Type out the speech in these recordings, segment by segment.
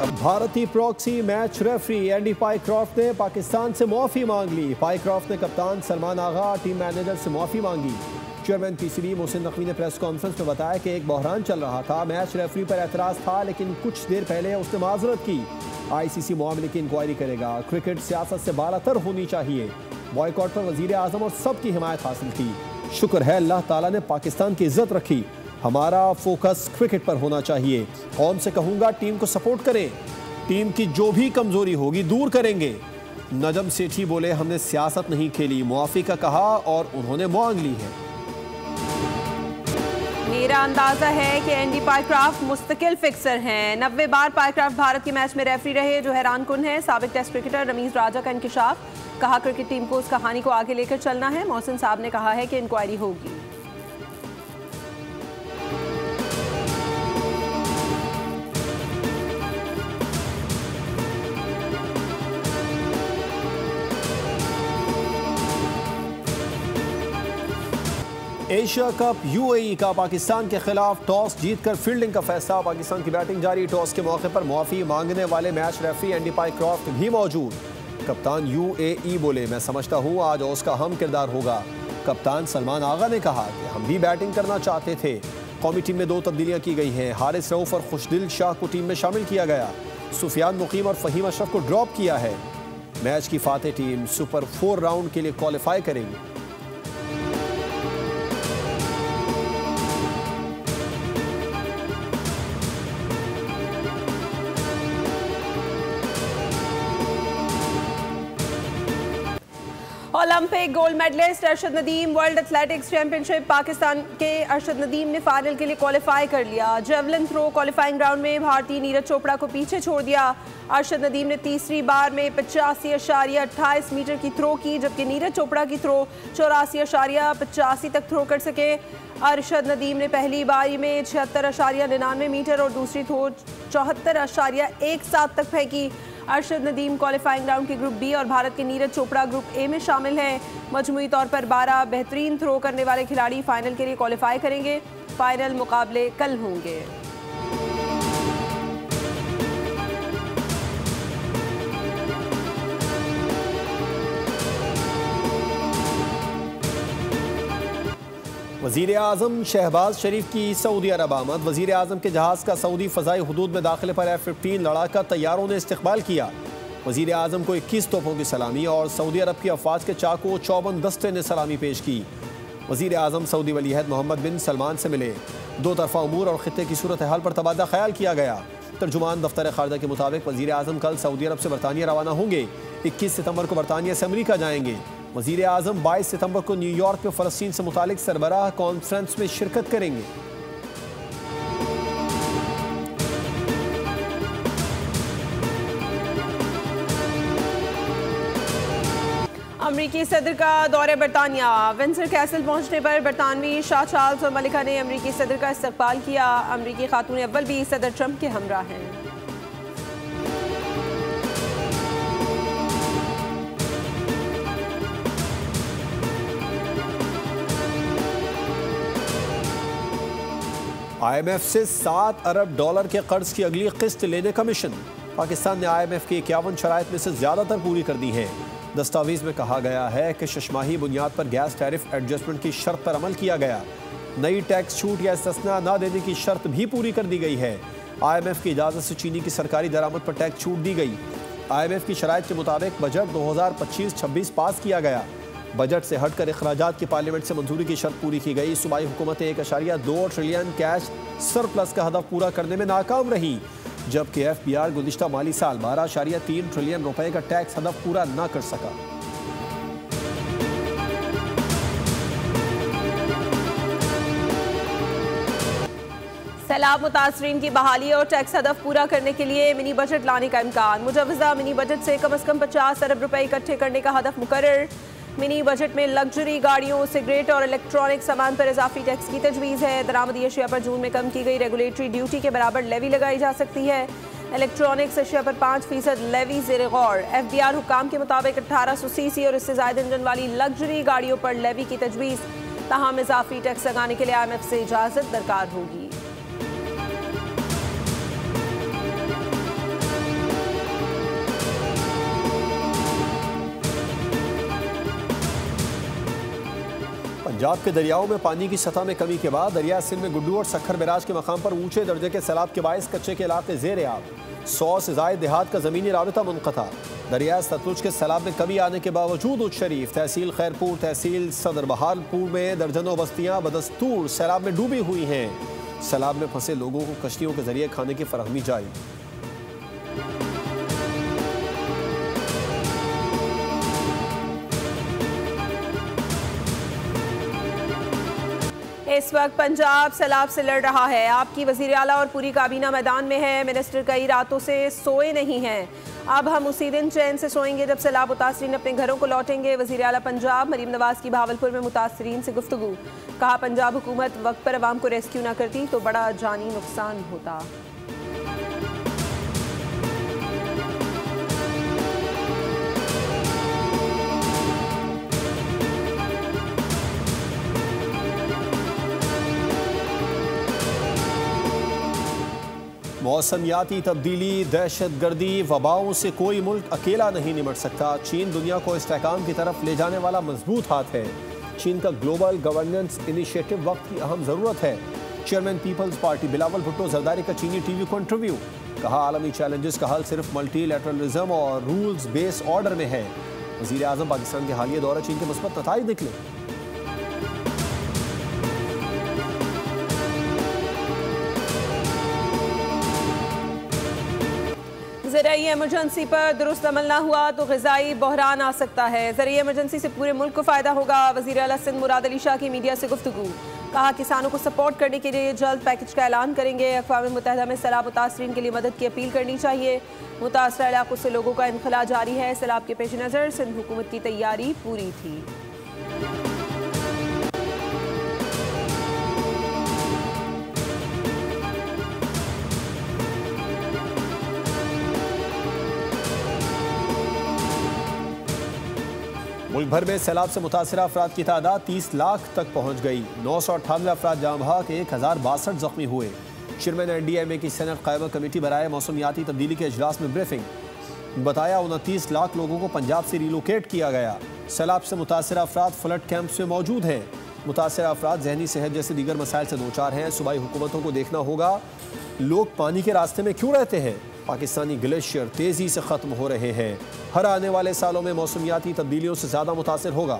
भारतीय proxy match referee Andy Pycroft ने पाकिस्तान से माफी मांग ली। पाइक्रॉफ्ट ने कप्तान सलमान आगा, टीम मैनेजर से माफी मांगी। चेयरमैन पीसीबी मोहसिन नकवी ने प्रेस कॉन्फ्रेंस में बताया कि एक बहरान चल रहा था, मैच रेफरी पर एतराज था, लेकिन कुछ देर पहले उसने माजरत की। आईसीसी मामले की इंक्वायरी करेगा। क्रिकेट सियासत से बालातर होनी चाहिए। बॉयकॉट पर वजीर आजम और सबकी हिमायत हासिल की। शुक्र है अल्लाह ताला ने पाकिस्तान की इज्जत रखी। हमारा फोकस क्रिकेट पर होना चाहिए। कौम से कहूंगा टीम को सपोर्ट करें, टीम की जो भी कमजोरी होगी दूर करेंगे। नजम सेठी बोले हमने सियासत नहीं खेली, मुआफी का कहा और उन्होंने मांग ली है। मेरा अंदाजा है कि एंडी पाइक्रॉफ्ट मुस्तकिल फिक्सर हैं। 90 बार पाइक्रॉफ्ट भारत के मैच में रेफरी रहे, जो हैरान कुन है। साबिक टेस्ट क्रिकेटर रमीज राजा का इंकिशाफ। कहा क्रिकेट टीम को उस कहानी को आगे लेकर चलना है। मोहसिन साहब ने कहा है कि इंक्वायरी होगी। एशिया कप यूएई का पाकिस्तान के खिलाफ टॉस जीतकर फील्डिंग का फैसला। पाकिस्तान की बैटिंग जारी। टॉस के मौके पर माफी मांगने वाले मैच रेफरी एंडी पाइक्रॉफ्ट भी मौजूद। कप्तान यूएई बोले मैं समझता हूं आज ओस का हम किरदार होगा। कप्तान सलमान आगा ने कहा कि हम भी बैटिंग करना चाहते थे। कौमी टीम में 2 तब्दीलियां की गई हैं। हारिस रऊफ और खुशदिल शाह को टीम में शामिल किया गया। सुफियान मुकीम और फहीम अशरफ को ड्रॉप किया है। मैच की फातेह टीम सुपर 4 राउंड के लिए क्वालिफाई करेगी। Olympic gold medallist Arshad Nadeem world athletics championship. Pakistan के अरशद नदीम ने फाइनल के लिए क्वालिफाई कर लिया। जेवलिन थ्रो क्वालिफाइंग राउंड में भारतीय नीरज चोपड़ा को पीछे छोड़ दिया। अरशद नदीम ने तीसरी बार में 85.28 मीटर की थ्रो की, जबकि नीरज चोपड़ा की थ्रो 84.85 तक थ्रो कर सके। अरशद नदीम ने पहली बारी में 76.99 मीटर और दूसरी थ्रो 74.17 तक फेंकी। अरशद नदीम क्वालिफाइंग राउंड के ग्रुप बी और भारत के नीरज चोपड़ा ग्रुप ए में शामिल हैं। मजमूई तौर पर 12 बेहतरीन थ्रो करने वाले खिलाड़ी फाइनल के लिए क्वालिफाई करेंगे। फाइनल मुकाबले कल होंगे। वज़ीर आज़म शहबाज शरीफ की सऊदी अरब आमद। वज़ीर आज़म के जहाज़ का सऊदी फ़ज़ाई हुदूद में दाखिले पर F-15 लड़ाका तैयारों ने इस्तकबाल किया। वज़ीर आज़म को 21 तोपों की सलामी और सऊदी अरब की अफवाज के चाको 54 दस्ते ने सलामी पेश की। वज़ीर आज़म सऊदी वलीअहद मोहम्मद बिन सलमान से मिले। 2 तरफ़ा उमूर और ख़ित्ते की सूरत हाल पर तबादला ख्याल किया गया। तर्जुमान दफ्तर ख़ारजा के मुताबिक वज़ीर आज़म कल सऊदी अरब से बरतानिया रवाना होंगे। 21 सितंबर को बरतानिया से अमरीका जाएंगे। वज़ीर आज़म 22 सितंबर को न्यूयॉर्क में फ़लस्तीन से मुतालिक सरबराह कॉन्फ्रेंस में शिरकत करेंगे। अमरीकी सदर का दौरे बरतानिया। विंसर कैसल पहुंचने पर बरतानवी शाह चार्ल्स और मलिका ने अमरीकी सदर का इस्तकबाल किया। अमरीकी खातून अव्वल भी सदर ट्रंप के हमरा हैं। IMF से $7 अरब के कर्ज की अगली किस्त लेने का मिशन। पाकिस्तान ने IMF की 51 शराइत में से ज़्यादातर पूरी कर दी है। दस्तावेज में कहा गया है कि शशमाही बुनियाद पर गैस टैरिफ एडजस्टमेंट की शर्त पर अमल किया गया। नई टैक्स छूट या इस्तिस्ना न देने की शर्त भी पूरी कर दी गई है। IMF की इजाज़त से चीनी की सरकारी दरामद पर टैक्स छूट दी गई। IMF की शराइत के मुताबिक बजट 2025-26 पास किया गया। बजट से हटकर अखराजात की पार्लियामेंट से मंजूरी की शर्त पूरी की गई। सूबाई हुकूमतें 1.2 ट्रिलियन कैश सरप्लस का हदफ पूरा करने में नाकाम रही, जबकि FBR गुज़िश्ता माली साल 12.3 ट्रिलियन रुपए का टैक्स हदफ पूरा न कर सका। सैलाब मुतासरीन की बहाली और टैक्स हदफ पूरा करने के लिए मिनी बजट लाने का इम्कान। मुजवजा मिनी बजट से कम अज़ कम 50 अरब रुपए इकट्ठे करने का हदफ मुकर्रर। मिनी बजट में लग्जरी गाड़ियों, सिगरेट और इलेक्ट्रॉनिक सामान पर इजाफी टैक्स की तजवीज़ है। दरामदी अशिया पर जून में कम की गई रेगुलेटरी ड्यूटी के बराबर लेवी लगाई जा सकती है। इलेक्ट्रॉनिक्स अशिया पर 5% लेवी ज़ेर गौर। FBR हुकाम के मुताबिक 1800 सीसी और इससे ज़ायद इंजन वाली लग्जरी गाड़ियों पर लेवी की तजवीज़। ताहम इजाफी टैक्स लगाने के लिए IMF से इजाज़त दरकार होगी। पंजाब के दरियाओं में पानी की सतह में कमी के बाद दरिया सिंध में गुड्डू और सखर बैराज के मकाम पर ऊंचे दर्जे के सैलाब के बायस कच्चे के इलाके ज़ेर आब। 100 से ज़ायद देहात का ज़मीनी राबिता मुनक़ता। दरिया सतलुज के सैलाब में कमी आने के बावजूद उच्च शरीफ, तहसील खैरपुर, तहसील सदर बहालपुर में दर्जनों बस्तियाँ बदस्तूर सैलाब में डूबी हुई हैं। सैलाब में फंसे लोगों को कश्तियों के जरिए खाने की फराहमी जारी। इस वक्त पंजाब सैलाब से लड़ रहा है। आपकी वज़ीर आला और पूरी काबीना मैदान में है। मिनिस्टर कई रातों से सोए नहीं हैं। अब हम उसी दिन चैन से सोएंगे जब सैलाब मुतासरीन अपने घरों को लौटेंगे। वज़ीर आला पंजाब मरीम नवाज की भावलपुर में मुतासरीन से गुफ्तगू। कहा, पंजाब हुकूमत वक्त पर अवाम को रेस्क्यू ना करती तो बड़ा जानी नुकसान होता। मौसमियाती तब्दीली, दहशत गर्दी, वबाओं से कोई मुल्क अकेला नहीं निपट सकता। चीन दुनिया को इस्तेहकाम की तरफ ले जाने वाला मजबूत हाथ है। चीन का ग्लोबल गवर्नेंस इनिशिएटिव वक्त की अहम ज़रूरत है। चेयरमैन पीपल्स पार्टी बिलावल भुट्टो जरदारी का चीनी टीवी को इंटरव्यू। कहा, आलमी चैलेंजेस का हल सिर्फ मल्टीलैटरलिज्म और रूल्स बेस्ड ऑर्डर में है। वज़ीर आज़म पाकिस्तान के हालिया दौरे चीन के मुस्बत नताइज निकले। ज़रिए इमरजेंसी पर दुरुस्त अमल ना हुआ तो ग़िज़ाई बहरान आ सकता है। ज़रिए इमरजेंसी से पूरे मुल्क को फ़ायदा होगा। वज़ीर आला सिंध मुराद अली शाह की मीडिया से गुफ्तगू। कहा, किसानों को सपोर्ट करने के लिए जल्द पैकेज का ऐलान करेंगे। अक़वाम मुत्तहिदा में सैलाब मुतासरीन के लिए मदद की अपील करनी चाहिए। मुतासरा इलाकों से लोगों का इनखला जारी है। सैलाब के पेश नज़र सिंध हुकूमत की तैयारी पूरी थी। मुल्क भर में सैलाब से मुतासर अफराद की तादाद 30 लाख तक पहुँच गई। 998 अफराद जाँ बहक, 1062 जख्मी हुए। चेयरमैन NDMA की सेनेट कायमा कमेटी बराए मौसमियाती तब्दीली के इजलास में ब्रीफिंग। बताया, 29 लाख लोगों को पंजाब से रिलोकेट किया गया। सैलाब से मुतासर अफराद फ्लड कैंप्स में मौजूद हैं। मुतासर अफराद जहनी सेहत जैसे दीगर मसाइल से दो चार हैं। सूबाई हुकूमतों को देखना होगा लोग पानी के रास्ते में क्यों रहते हैं। पाकिस्तानी ग्लेशियर तेज़ी से ख़त्म हो रहे हैं। हर आने वाले सालों में मौसमियाती तब्दीलियों से ज़्यादा मुतासिर होगा।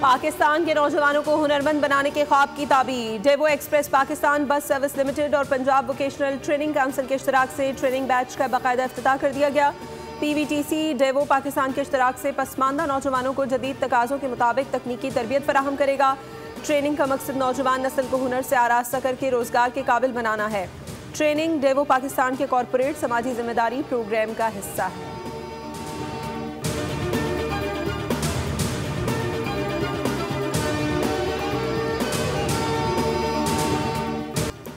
पाकिस्तान के नौजवानों को हुनरमंद बनाने के ख्वाब की ताबीर। Daewoo express Pakistan bus service limited और पंजाब वोकेशनल ट्रेनिंग काउंसिल के इश्तराक से ट्रेनिंग बैच का बाकायदा इफ्तिताह कर दिया गया। PVTC डेवो पाकिस्तान के इश्तराक से पसमानदा नौजवानों को जदीद तकाज़ों के मुताबिक तकनीकी तरबियत फराहम करेगा। ट्रेनिंग का मकसद नौजवान नस्ल को हुनर से आरास्ता करके रोजगार के काबिल बनाना है। ट्रेनिंग डेवो पाकिस्तान के कॉरपोरेट समाजी जिम्मेदारी प्रोग्राम का हिस्सा है।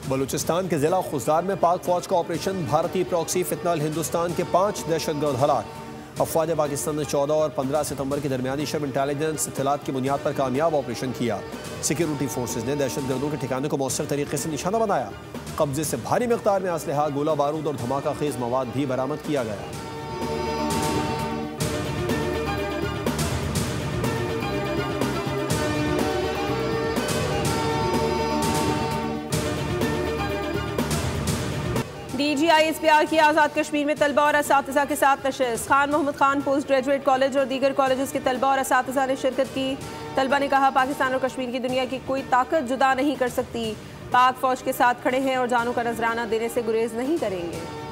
बलूचिस्तान के जिला खुजदार में पाक फौज का ऑपरेशन भारतीय प्रॉक्सी फितनाल हिंदुस्तान के 5 दहशतगर्द हलाक। अफवाज पाकिस्तान ने 14 और 15 सितंबर के दरमियानी शब इंटेलिजेंस इत्तलात की बुनियाद पर कामयाब ऑपरेशन किया। सिक्योरिटी फोर्सेज ने दहशतगर्दों के ठिकाने को मौसर तरीके से निशाना बनाया। कब्जे से भारी मिकदार में असलहा, गोला बारूद और धमाका खेज मवाद भी बरामद किया गया। DGISPR की आज़ाद कश्मीर में तलबा और असातिज़ा के साथ नशिस्त। Khan Mohammad Khan post graduate college और दीगर कॉलेजेस के तलबा और असातिज़ा ने शिरकत की। तलबा ने कहा, पाकिस्तान और कश्मीर की दुनिया की कोई ताकत जुदा नहीं कर सकती। पाक फौज के साथ खड़े हैं और जानों का नजराना देने से गुरेज नहीं करेंगे।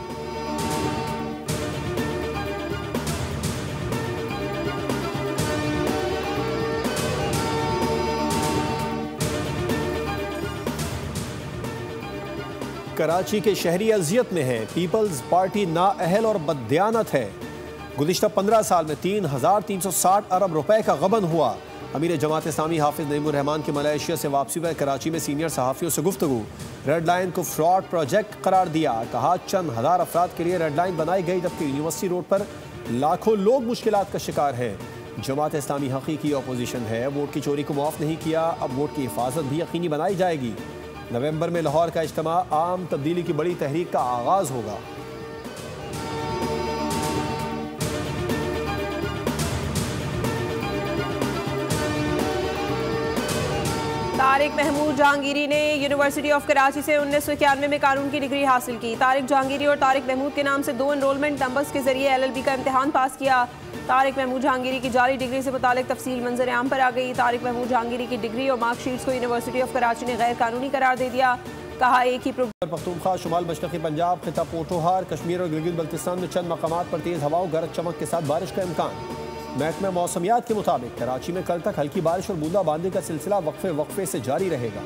कराची के शहरी अजियत में है। पीपल्स पार्टी नाअहल और बददियानत है। गुज़िश्ता 15 साल में 3,360 अरब रुपए का गबन हुआ। अमीर जमात इस्लामी हाफिज नईमुर रहमान की मलेशिया से वापसी पर कराची में सीनियर सहाफ़ियों से गुफ्तगू। रेड लाइन को फ्रॉड प्रोजेक्ट करार दिया। कहा, चंद हज़ार अफराद के लिए रेड लाइन बनाई गई जबकि यूनिवर्सिटी रोड पर लाखों लोग मुश्किलात का शिकार हैं। जमात इस्लामी हकीकी अपोजिशन है। वोट की चोरी को माफ़ नहीं किया। अब वोट की हिफाजत भी यकीनी बनाई जाएगी। नवंबर में लाहौर का इज्तिमा आम तब्दीली की बड़ी तहरीक का आगाज होगा। तारिक महमूद जहांगीरी ने यूनिवर्सिटी ऑफ कराची से 1991 में कानून की डिग्री हासिल की। तारिक जहांगीरी और तारिक महमूद के नाम से 2 एनरोलमेंट नंबर्स के जरिए LLB का इम्तिहान पास किया। तारिक महमूद जहांगीरी की जारी डिग्री से मुतालिक तफसील मंजर आम पर आ गई। तारिक महमूद जहांगीरी की डिग्री और मार्कशीट्स को यूनिवर्सिटी ऑफ कराची ने गैर कानूनी करार दे दिया। कहा एक ही पख्तूनख्वा, शुमाल मशरक़ी पंजाब, खिता पोठोहार, कश्मीर और गिलगित बल्तिस्तान में चंद मकामात पर तेज़ हवाओं, गरज चमक के साथ बारिश का इम्कान। महकमा मौसमियात के मुताबिक कराची में कल तक हल्की बारिश और बूंदाबांदी का सिलसिला वक्फे से जारी रहेगा।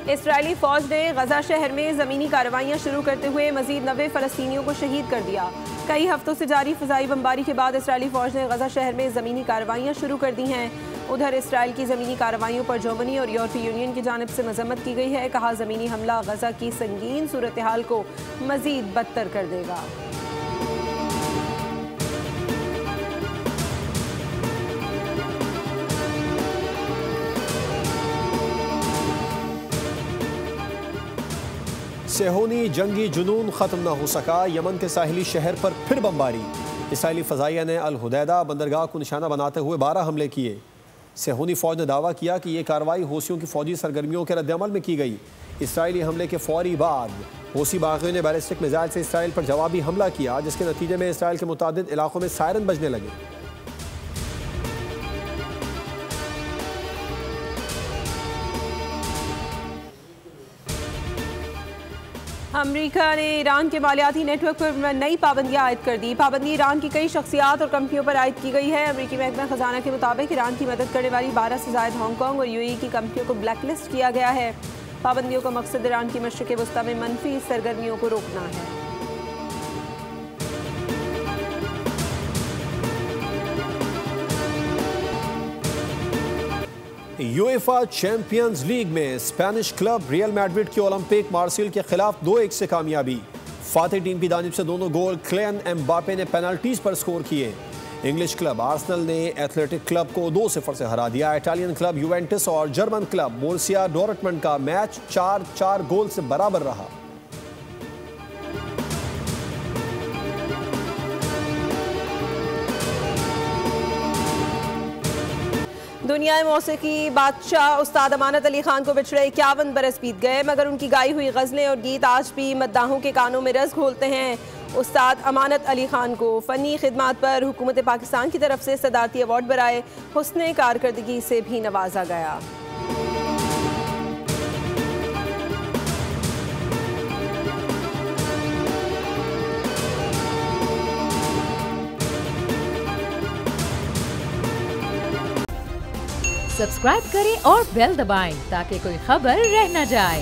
इसराइली फौज ने गजा शहर में ज़मीनी कार्रवाइयाँ शुरू करते हुए मजीद 90 फ़लस्तीनियों को शहीद कर दिया। कई हफ्तों से जारी फ़िज़ाई बमबारी के बाद इसराइली फौज ने गजा शहर में ज़मीनी कार्रवाइयाँ शुरू कर दी हैं। उधर इसराइल की ज़मीनी कार्रवाइयों पर जर्मनी और यूरोपीय यूनियन की जानिब से मजम्मत की गई है। कहा ज़मीनी हमला गजा की संगीन सूरत हाल को मजीद बदतर कर देगा। सेहोनी जंगी जुनून ख़त्म न हो सका। यमन के साहिली शहर पर फिर बमबारी। इसराइली फ़ज़ाइया ने अल हुदैदा बंदरगाह को निशाना बनाते हुए 12 हमले किए। सेहोनी फ़ौज ने दावा किया कि यह कार्रवाई हौसियों की फ़ौजी सरगर्मियों के रद्दअमल में की गई। इसराइली हमले के फ़ौरी बाद हौसी बागियों ने बैलिस्टिक मिसाइल से इसराइल पर जवाबी हमला किया, जिसके नतीजे में इसराइल के मुतादिद इलाकों में सायरन बजने लगे। अमेरिका ने ईरान के मालियाती नेटवर्क पर नई पाबंदियां आयद कर दी। पाबंदी ईरान की कई शख्सियात और कंपनियों पर आयद की गई है। अमेरिकी महकमा खजाना के मुताबिक ईरान की मदद करने वाली 12 से ज़ायद हांगकॉन्ग और UAE की कंपनियों को ब्लैकलिस्ट किया गया है। पाबंदियों का मकसद ईरान की मशरिक़ वस्ता में मनफी सरगर्मियों को रोकना है। यूएफा चैंपियंस लीग में स्पेनिश क्लब रियल मैड्रिड की ओलंपिक मार्सिल के खिलाफ 2-1 से कामयाबी। फातेह टीम की जानिब से दोनों गोल किलियन एम्बापे ने पेनल्टीज पर स्कोर किए। इंग्लिश क्लब आर्सेनल ने एथलेटिक क्लब को 2-0 से हरा दिया। इटालियन क्लब यूवेंटस और जर्मन क्लब बोरुसिया डॉर्टमंड का मैच 4-4 गोल से बराबर रहा। दुनिया मौसीकी बादशाह उस्ताद अमानत अली खान को बिछड़े 51 बरस बीत गए, मगर उनकी गाई हुई गज़लें और गीत आज भी मद्दाहों के कानों में रस घोलते हैं। उस्ताद अमानत अली खान को फ़नी खिदमात पर हुकूमत पाकिस्तान की तरफ से सदारती अवार्ड बराए हुस्ने कारकर्दगी से भी नवाजा गया। सब्सक्राइब करें और बेल दबाएं ताकि कोई खबर रह न जाए।